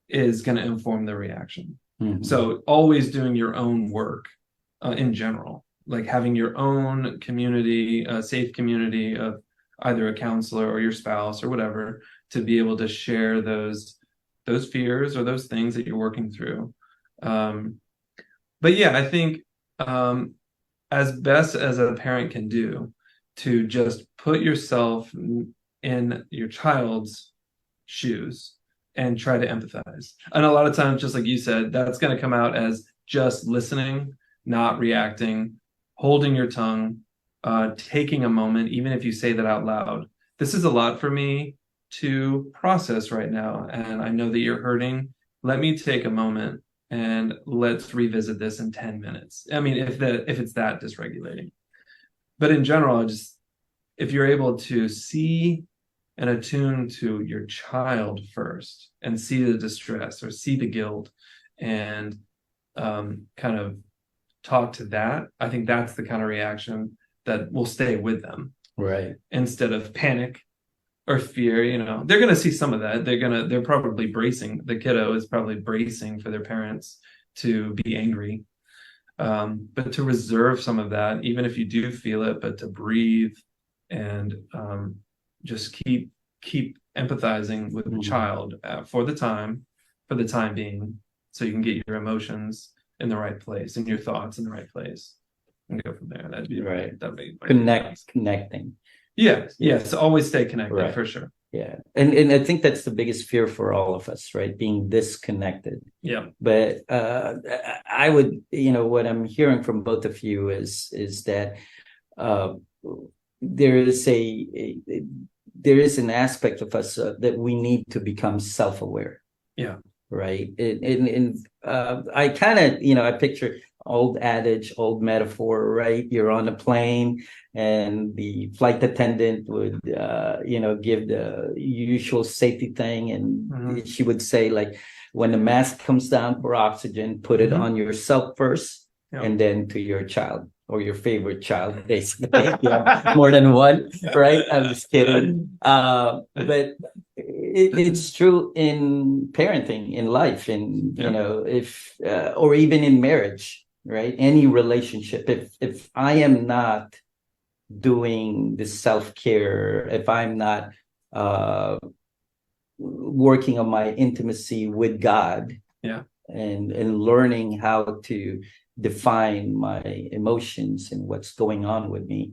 [SPEAKER 2] is going to inform the reaction. So always doing your own work in general, like having your own community, a safe community of either a counselor or your spouse or whatever, to be able to share those fears or those things that you're working through. But yeah, I think as best as a parent can do, to just put yourself in your child's shoes and try to empathize. And a lot of times, just like you said, that's going to come out as just listening, not reacting, holding your tongue, taking a moment, even if you say that out loud. This is a lot for me to process right now, and I know that you're hurting. Let me take a moment and let's revisit this in 10 minutes. I mean, if it's that dysregulating. But in general, if you're able to see and attune to your child first and see the distress or see the guilt and kind of talk to that, I think that's the kind of reaction that will stay with them.
[SPEAKER 1] Right.
[SPEAKER 2] Instead of panic or fear, they're going to see some of that. They're probably bracing. The kiddo is probably bracing for their parents to be angry. But to reserve some of that, even if you do feel it, but to breathe and just keep empathizing with the child for the time being, so you can get your emotions in the right place and your thoughts in the right place and go from there. That'd be
[SPEAKER 1] right.
[SPEAKER 2] That'd be
[SPEAKER 1] Connecting.
[SPEAKER 2] Yes. Always stay connected,
[SPEAKER 1] right.
[SPEAKER 2] For sure.
[SPEAKER 1] Yeah. And I think that's the biggest fear for all of us, right? Being disconnected.
[SPEAKER 2] Yeah.
[SPEAKER 1] But I would, what I'm hearing from both of you is that there is an aspect of us that we need to become self-aware.
[SPEAKER 2] Yeah.
[SPEAKER 1] Right. And I kind of, I picture old adage, old metaphor, right? You're on a plane and the flight attendant would, give the usual safety thing. And she would say, like, when the mask comes down for oxygen, put it on yourself first and then to your child or your favorite child, basically. More than one, right? I'm just kidding. But it's true in parenting, in life, if or even in marriage, right? Any relationship. If I am not doing the self-care, if I'm not working on my intimacy with God, and learning how to define my emotions and what's going on with me,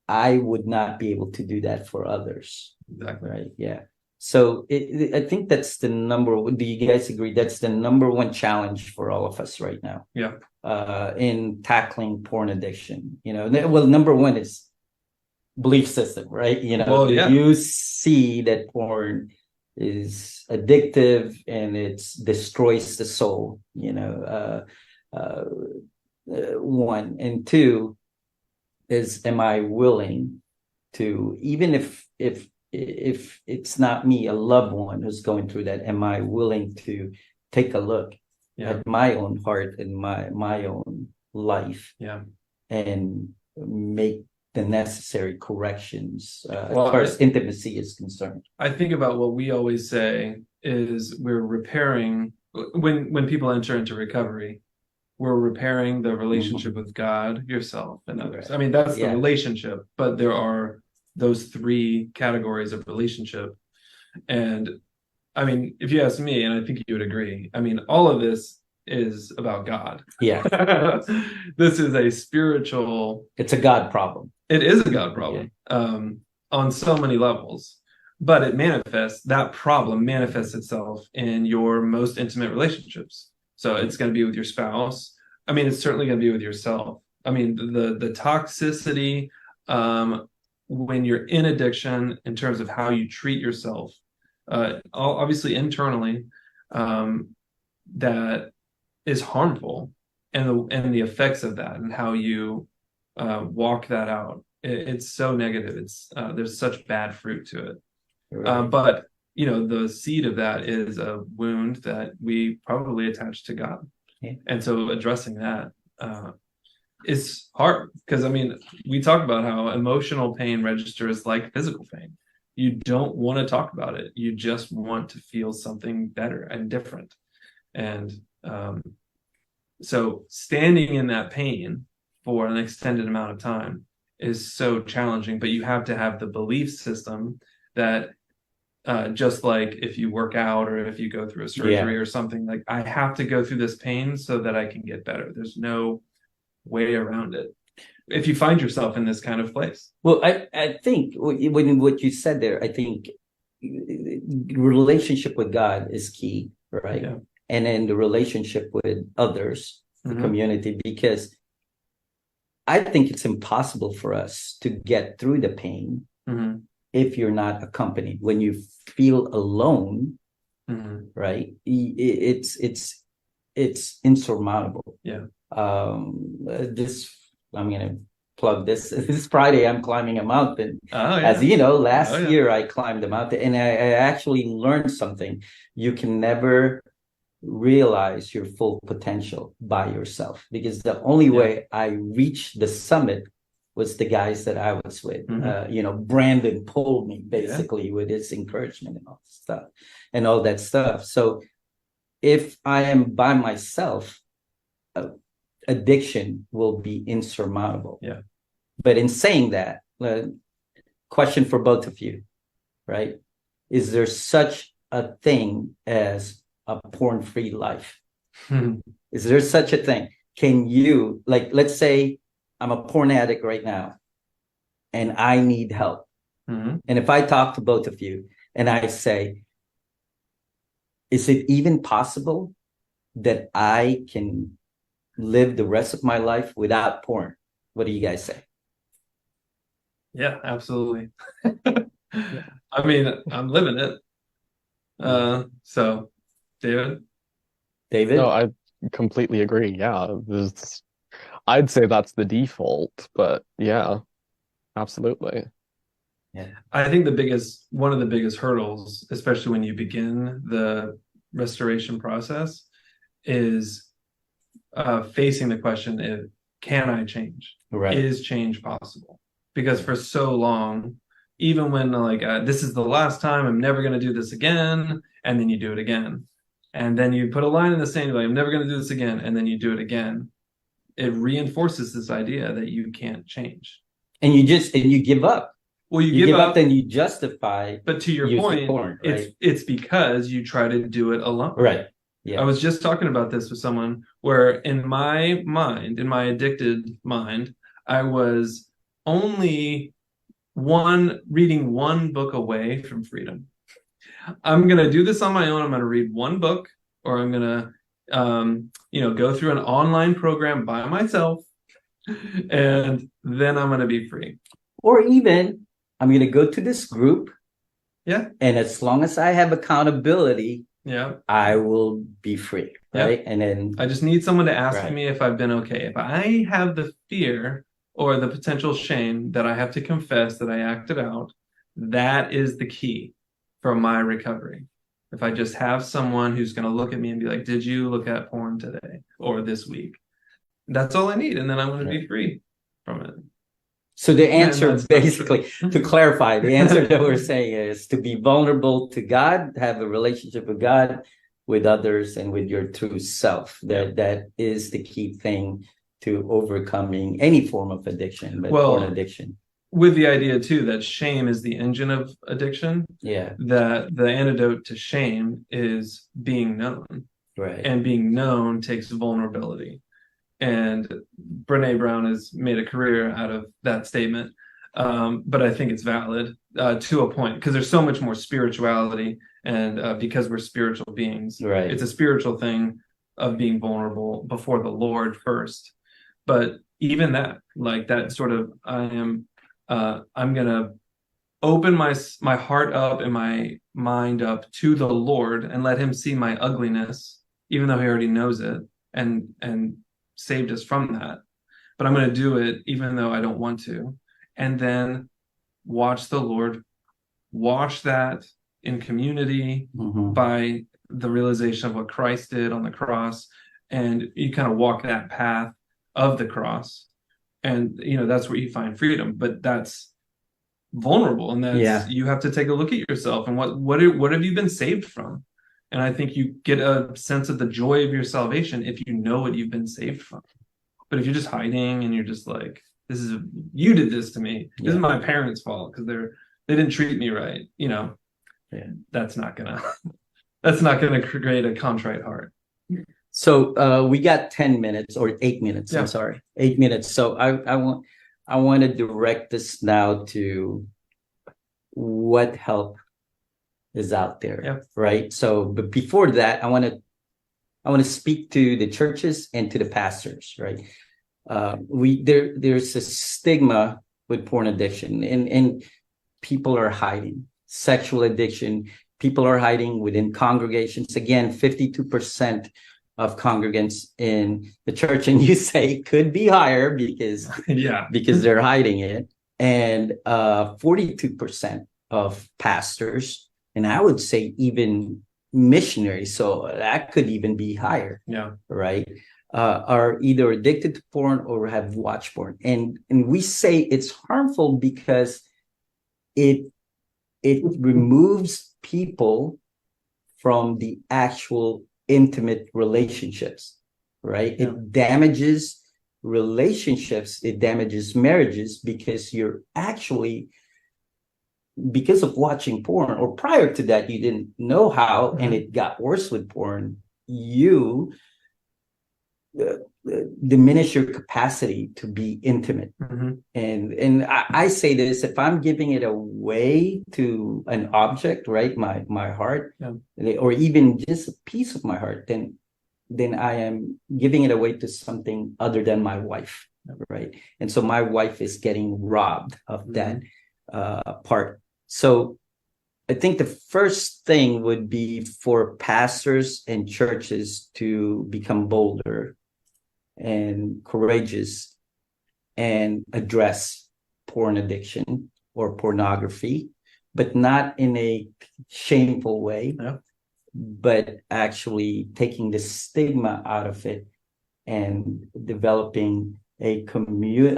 [SPEAKER 1] I would not be able to do that for others.
[SPEAKER 2] Exactly.
[SPEAKER 1] Right. Yeah. So I think that's the number. Do you guys agree? That's the number one challenge for all of us right now.
[SPEAKER 2] Yeah.
[SPEAKER 1] In tackling porn addiction, well, number one is belief system, right? You see that porn is addictive and it destroys the soul. One and two is, am I willing to, even if it's not me, a loved one who's going through that, am I willing to take a look at my own heart and my own life, and make the necessary corrections as far as intimacy is concerned?
[SPEAKER 2] I think about what we always say is we're repairing when people enter into recovery. We're repairing the relationship with God, yourself, and others. I mean, that's the relationship, but there are those three categories of relationship. And I mean, if you ask me, and I think you would agree, I mean, all of this is about God.
[SPEAKER 1] Yeah.
[SPEAKER 2] This is a spiritual...
[SPEAKER 1] It's a God problem.
[SPEAKER 2] It is a God problem on so many levels. but that problem manifests itself in your most intimate relationships. So it's going to be with your spouse. I mean, it's certainly going to be with yourself. I mean, the toxicity, when you're in addiction, in terms of how you treat yourself, obviously internally, that is harmful, and the effects of that, and how you walk that out. It's so negative. There's such bad fruit to it.
[SPEAKER 1] Right.
[SPEAKER 2] But the seed of that is a wound that we probably attach to God.
[SPEAKER 1] Yeah.
[SPEAKER 2] And so addressing that is hard, because I mean, we talk about how emotional pain registers like physical pain. You don't want to talk about it. You just want to feel something better and different. And so standing in that pain for an extended amount of time is so challenging, but you have to have the belief system that just like if you work out or if you go through a surgery or something, like, I have to go through this pain so that I can get better. There's no way around it if you find yourself in this kind of place.
[SPEAKER 1] Well, I think when what you said there, I think relationship with God is key, right?
[SPEAKER 2] Yeah.
[SPEAKER 1] And then the relationship with others, the community, because I think it's impossible for us to get through the pain if you're not accompanied. When you feel alone, right? It's insurmountable.
[SPEAKER 2] Yeah.
[SPEAKER 1] I'm gonna plug this. This Friday, I'm climbing a mountain.
[SPEAKER 2] Oh, yeah.
[SPEAKER 1] As you know, last year I climbed a mountain, and I actually learned something. You can never realize your full potential by yourself, because the only way I reached the summit was the guys that I was with. Brandon pulled me basically with his encouragement and all that stuff. So if I am by myself, addiction will be insurmountable.
[SPEAKER 2] Yeah.
[SPEAKER 1] But in saying that, question for both of you, right? Is there such a thing as a porn-free life? Is there such a thing? Can you, like, let's say I'm a porn addict right now and I need help. And if I talk to both of you and I say, is it even possible that I can live the rest of my life without porn? What do you guys say?
[SPEAKER 2] Yeah, absolutely. I mean, I'm living it. So David?
[SPEAKER 3] No, I completely agree. Yeah, I'd say that's the default, but yeah, absolutely.
[SPEAKER 1] Yeah.
[SPEAKER 2] I think one of the biggest hurdles, especially when you begin the restoration process, is facing the question of, can I change?
[SPEAKER 1] Right.
[SPEAKER 2] Is change possible? Because for so long, even when this is the last time, I'm never going to do this again, and then you do it again. And then you put a line in the sand, like, I'm never going to do this again, and then you do it again. It reinforces this idea that you can't change.
[SPEAKER 1] And you give up.
[SPEAKER 2] Well, you give up,
[SPEAKER 1] and you justify.
[SPEAKER 2] But to your point,
[SPEAKER 1] porn, right?
[SPEAKER 2] it's because you try to do it alone.
[SPEAKER 1] Right. Yeah.
[SPEAKER 2] I was just talking about this with someone where in my mind, in my addicted mind, I was only reading one book away from freedom. I'm going to do this on my own. I'm going to read one book, or I'm going to, go through an online program by myself, and then I'm going to be free.
[SPEAKER 1] Or even I'm going to go to this group.
[SPEAKER 2] Yeah.
[SPEAKER 1] And as long as I have accountability, I will be free. Right. And then
[SPEAKER 2] I just need someone to ask me if I've been okay. If I have the fear or the potential shame that I have to confess that I acted out, that is the key for my recovery. If I just have someone who's going to look at me and be like, did you look at porn today or this week? That's all I need. And then I'm going to be free from it.
[SPEAKER 1] So the answer, basically, to clarify, the answer that we're saying is to be vulnerable to God, have a relationship with God, with others, and with your true self. That is the key thing to overcoming any form of addiction, but porn addiction.
[SPEAKER 2] With the idea too that shame is the engine of addiction.
[SPEAKER 1] Yeah.
[SPEAKER 2] That the antidote to shame is being known.
[SPEAKER 1] Right.
[SPEAKER 2] And being known takes vulnerability. And Brene Brown has made a career out of that statement. But I think it's valid to a point, because there's so much more spirituality, and because we're spiritual beings,
[SPEAKER 1] Right.
[SPEAKER 2] it's a spiritual thing of being vulnerable before the Lord first. But even that, like that sort of, I'm gonna open my heart up and my mind up to the Lord and let him see my ugliness, even though he already knows it and saved us from that. But I'm going to do it even though I don't want to. And then watch the Lord wash that in community
[SPEAKER 1] Mhm.
[SPEAKER 2] by the realization of what Christ did on the cross. And you kind of walk that path of the cross. And, that's where you find freedom. But that's vulnerable, and
[SPEAKER 1] Yeah.
[SPEAKER 2] you have to take a look at yourself and what have you been saved from. And I think you get a sense of the joy of your salvation if you know what you've been saved from. But if you're just hiding and you're just like, you did this to me, this is my parents' fault because they didn't treat me right, that's not gonna create a contrite heart.
[SPEAKER 1] So we got 10 minutes or 8 minutes.
[SPEAKER 2] Yeah.
[SPEAKER 1] I'm sorry, 8 minutes. So I want to direct this now to what help is out there.
[SPEAKER 2] Yeah.
[SPEAKER 1] Right. So, but before that, I want to speak to the churches and to the pastors. Right. There's a stigma with porn addiction, and people are hiding. Sexual addiction, people are hiding within congregations. Again, 52% of congregants in the church, and you say could be higher because because they're hiding it, and 42% of pastors, and I would say even missionaries, so that could even be higher.
[SPEAKER 2] Yeah.
[SPEAKER 1] Right. Are either addicted to porn or have watched porn, and we say it's harmful because it removes people from the actual intimate relationships, right?
[SPEAKER 2] Yeah.
[SPEAKER 1] It damages relationships, it damages marriages, because you're actually, because of watching porn, or prior to that you didn't know how, and it got worse with porn, you diminish your capacity to be intimate. And I say this, if I'm giving it away to an object, right, my heart, or even just a piece of my heart, then I am giving it away to something other than my wife, right? And so my wife is getting robbed of that part. So I think the first thing would be for pastors and churches to become bolder and courageous and address porn addiction or pornography, but not in a shameful way, but actually taking the stigma out of it and developing a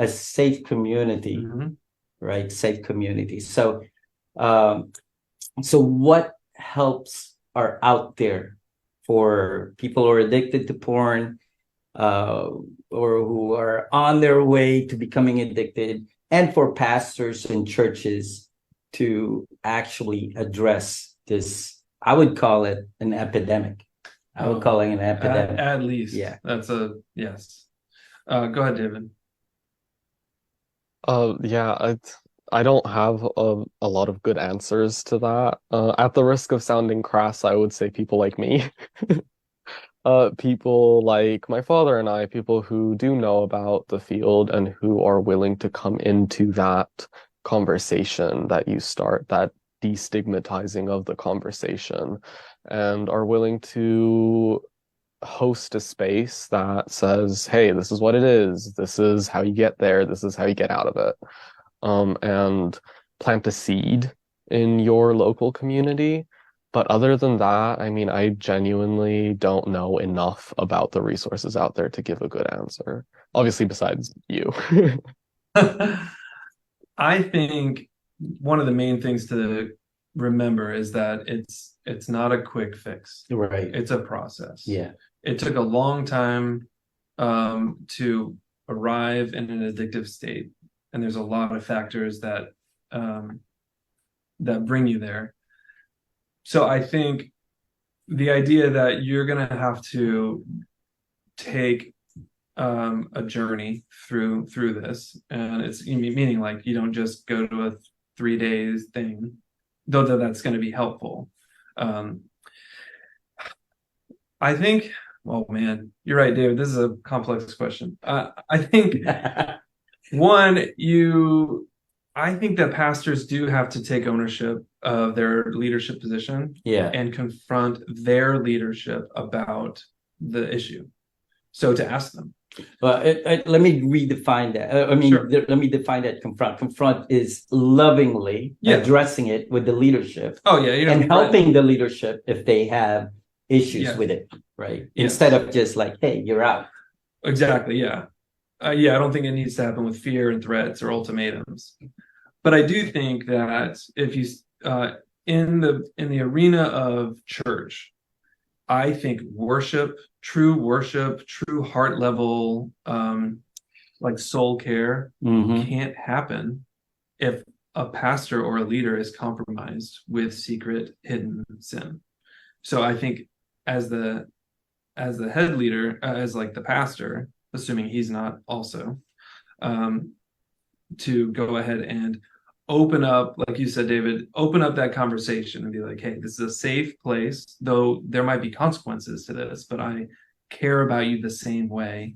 [SPEAKER 1] safe community, right? Safe community. So, so what helps are out there for people who are addicted to porn, or who are on their way to becoming addicted, and for pastors and churches to actually address this? I would call it an epidemic. I would call it an epidemic.
[SPEAKER 2] At least.
[SPEAKER 1] Yeah.
[SPEAKER 2] That's a yes. Go ahead, David.
[SPEAKER 3] Yeah, I don't have a lot of good answers to that. At the risk of sounding crass, I would say people like me. People like my father and I, people who do know about the field and who are willing to come into that conversation that you start, that destigmatizing of the conversation, and are willing to host a space that says, hey, this is what it is, this is how you get there, this is how you get out of it, and plant a seed in your local community. But other than that, I mean, I genuinely don't know enough about the resources out there to give a good answer. Obviously, besides you.
[SPEAKER 2] I think one of the main things to remember is that it's not a quick fix.
[SPEAKER 1] Right.
[SPEAKER 2] It's a process.
[SPEAKER 1] Yeah.
[SPEAKER 2] It took a long time to arrive in an addictive state, and there's a lot of factors that bring you there. So I think the idea that you're going to have to take a journey through this, and it's meaning like you don't just go to a 3 days thing, though that's going to be helpful. I think, oh man, you're right, David. This is a complex question. I think one, I think that pastors do have to take ownership of their leadership position,
[SPEAKER 1] Yeah.
[SPEAKER 2] and confront their leadership about the issue. So to ask them.
[SPEAKER 1] Well, let me redefine that.
[SPEAKER 2] Sure.
[SPEAKER 1] Let me define that. Confront. Confront is lovingly addressing it with the leadership.
[SPEAKER 2] Oh yeah,
[SPEAKER 1] and helping the leadership if they have issues with it, right?
[SPEAKER 2] Yes.
[SPEAKER 1] Instead of just like, hey, you're out.
[SPEAKER 2] Exactly. Yeah. I don't think it needs to happen with fear and threats or ultimatums. But I do think that if you in the arena of church, I think true heart level, like soul care, can't happen if a pastor or a leader is compromised with secret hidden sin. So I think as the head leader, as like the pastor, assuming he's not also, to go ahead and open up, like you said, David, open up that conversation and be like, hey, this is a safe place, though there might be consequences to this, but I care about you the same way.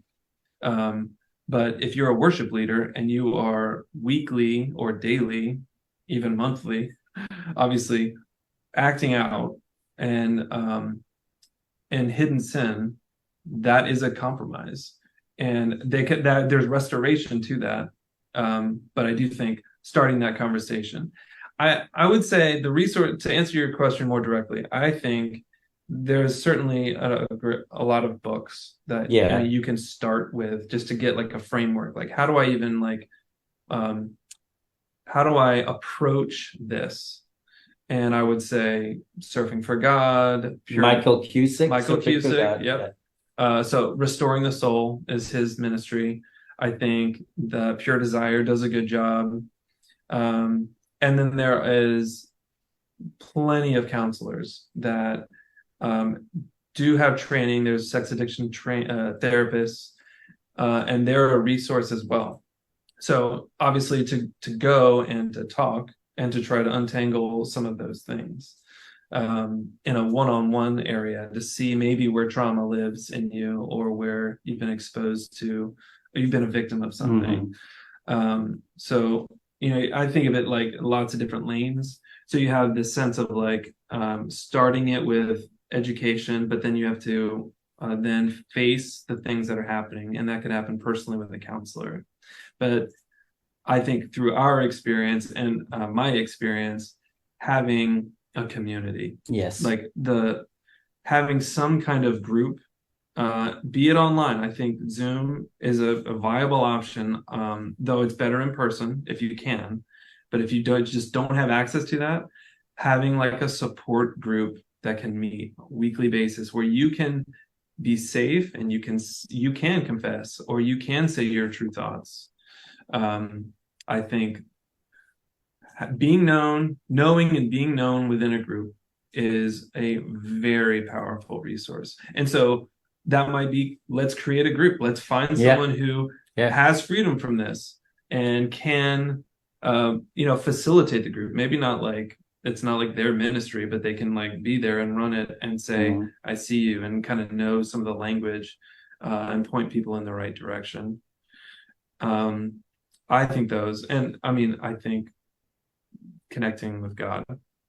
[SPEAKER 2] But if you're a worship leader and you are weekly or daily, even monthly, obviously acting out and hidden sin, that is a compromise, and there's restoration to that. But I do think starting that conversation, I would say the resource, to answer your question more directly, I think there's certainly a lot of books that you can start with just to get like a framework. Like, how do I even how do I approach this? And I would say Surfing for God,
[SPEAKER 1] Michael Cusick.
[SPEAKER 2] Yep. So Restoring the Soul is his ministry. I think the Pure Desire does a good job. And then there is plenty of counselors that do have training. There's sex addiction therapists, and they're a resource as well. So obviously to go and to talk and to try to untangle some of those things in a one-on-one area, to see maybe where trauma lives in you, or where you've been exposed to, or you've been a victim of something. So, I think of it like lots of different lanes. So you have this sense of like starting it with education, but then you have to then face the things that are happening, and that could happen personally with a counselor. But I think through our experience and my experience, having a community, like having some kind of group, be it online. I think Zoom is a viable option, though it's better in person if you can. But if you don't have access to that, having like a support group that can meet on a weekly basis, where you can be safe and you can confess, or you can say your true thoughts. I think knowing and being known within a group is a very powerful resource. And so that might be, let's create a group. Let's find someone who has freedom from this and can, facilitate the group. Maybe not like, it's not like their ministry, but they can like be there and run it and say, I see you, and kind of know some of the language and point people in the right direction. I think those, and I think connecting with God,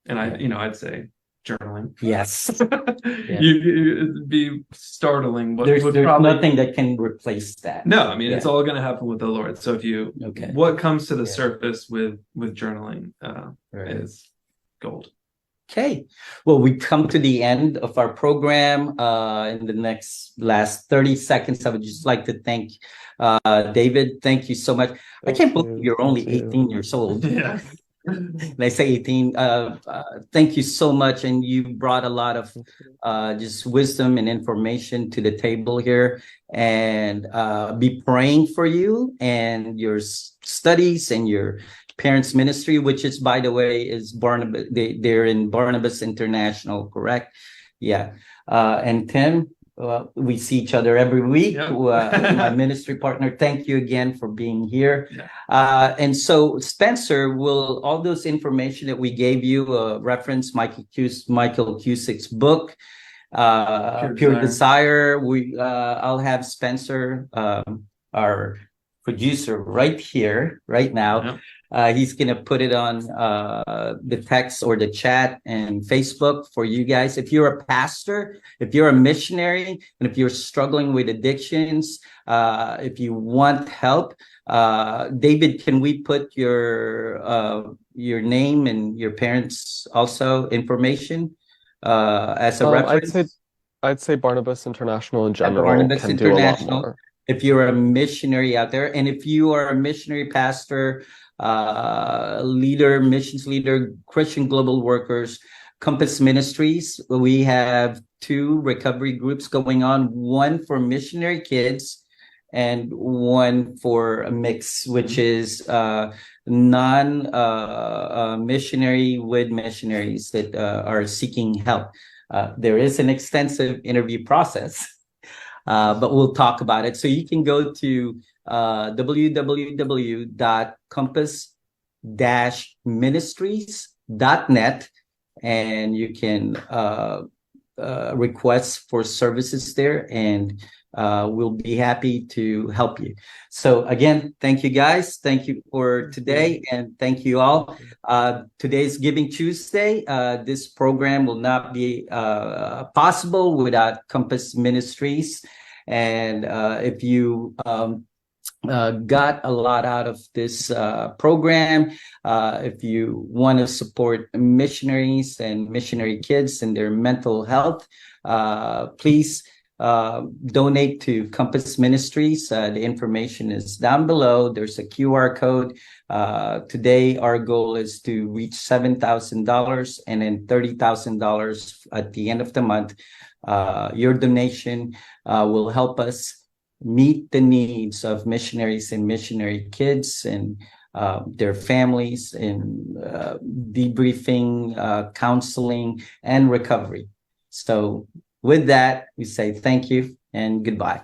[SPEAKER 2] and I'd say journaling.
[SPEAKER 1] Yes.
[SPEAKER 2] It'd be startling.
[SPEAKER 1] There's probably nothing that can replace that.
[SPEAKER 2] No, it's all going to happen with the Lord. So what comes to the surface with journaling is gold.
[SPEAKER 1] Okay. Well, we come to the end of our program. In the last 30 seconds, I would just like to thank David. Thank you so much. I can't believe you're only 18 years old.
[SPEAKER 2] Yeah.
[SPEAKER 1] And I say 18. Thank you so much. And you brought a lot of just wisdom and information to the table here. And be praying for you and your studies and your parents' ministry, which is, by the way, is Barnabas. They're in Barnabas International, correct? Yeah. And Tim, we see each other every week.
[SPEAKER 2] Yep.
[SPEAKER 1] My ministry partner, thank you again for being here.
[SPEAKER 2] Yeah.
[SPEAKER 1] And so Spencer will, all those information that we gave you, reference Michael Cusick's book, Pure Desire. I'll have Spencer, our producer, right here, right now.
[SPEAKER 2] Yep.
[SPEAKER 1] He's gonna put it on the text or the chat and Facebook for you guys. If you're a pastor, if you're a missionary, and if you're struggling with addictions, if you want help, David, can we put your name and your parents' also information as a reference?
[SPEAKER 3] I'd say Barnabas International in general
[SPEAKER 1] Barnabas
[SPEAKER 3] can do a lot
[SPEAKER 1] International.
[SPEAKER 3] more.
[SPEAKER 1] If you're a missionary out there, and if you are a missionary pastor, leader, missions leader, Christian global workers, Compass Ministries, we have 2 recovery groups going on, one for missionary kids and one for a mix, which is non-missionary with missionaries that are seeking help. There is an extensive interview process. But we'll talk about it. So you can go to www.compass-ministries.net and you can request for services there, and we'll be happy to help you. So again, thank you guys. Thank you for today, and thank you all. Today's Giving Tuesday. This program will not be possible without Compass Ministries. And if you got a lot out of this program, if you want to support missionaries and missionary kids and their mental health, please donate to Compass Ministries. The information is down below. There's a QR code. Today, our goal is to reach $7,000 and then $30,000 at the end of the month. Your donation will help us meet the needs of missionaries and missionary kids and their families in debriefing, counseling, and recovery. So with that, we say thank you and goodbye.